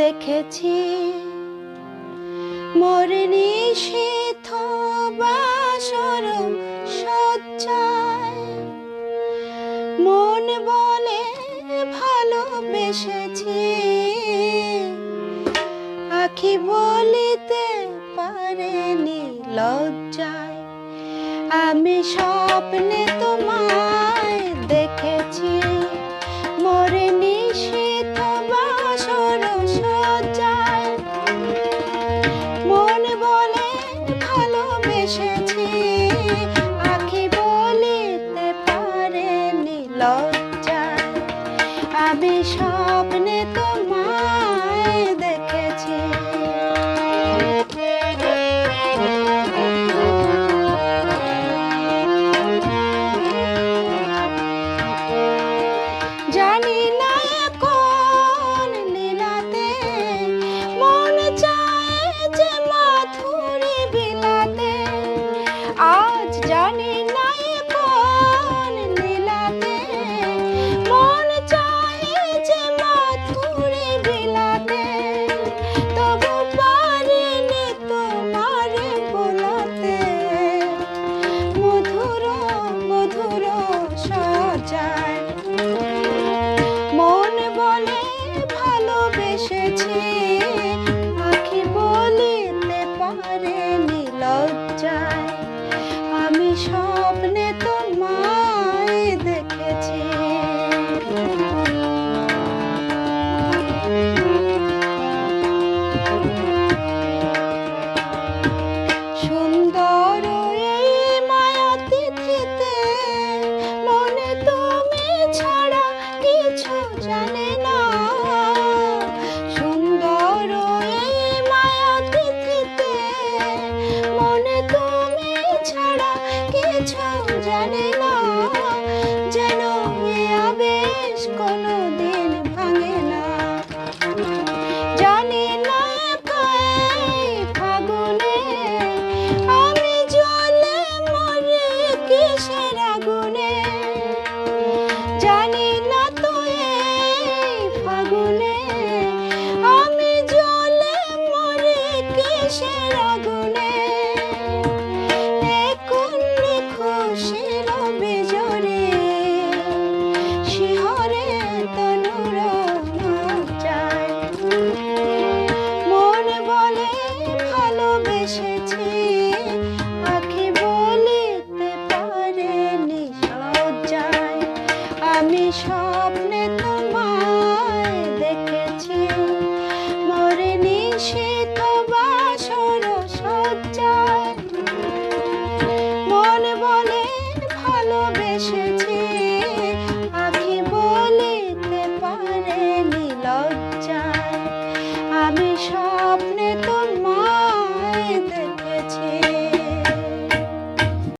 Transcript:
দেখেছি মোর নিশীথ বাসর সজ্জায় মন বলে ভালোবেসেছি আখি বলিতে পারেনি লজ্জায় আমি স্বপ্নে তোমায় দেখেছি মোর নিশীথ বাসর সজ্জায় মন বলে ভালোবেসেছি আখি বলিতে পারেনি লজ্জায় আমি স্বপ্নে তোমায় দেখেছি জানি না কোন লীলাতে মন চায় যে মাধুরী বিলাতে আজ জানি না কোন লীলাতে মন চায় যে মাধুরী বিলাতে তবু পারিনি তোমারে বোলাতে মধুর মধুর সজায় মন বলে ভালোবেসেছি আখি বলিতে পারেনি লজ্জায় আমি স্বপ্নে তোমায় দেখেছি সুন্দর এই মায়া তিথিতে মনে তুমি ছাড়া কিছু জানে না সুন্দর এই মায়া তিথিতে মনে তুমি ছাড়া কিছু জানে না যেন এ আবেশ কোনোদিন ভাঙে না জানি না এই ফাগুনে আমি জ্বলে মরে কিসের আগুনে জানি না তো এই ফাগুনে আমি জ্বলে মরে কিসের আগুনে কোন খুশির বিজরে শিহরে তনুর যায় মন বলে ভালোবেসেছি আখি বলিতে পারেনি লজ্জায় আমি স্বপ্নে তোমায় দেখেছি মোর নিশীথ বাসর সজ্জায় মন বলে ভালোবেসেছি আখি বলিতে পারেনি লজ্জায়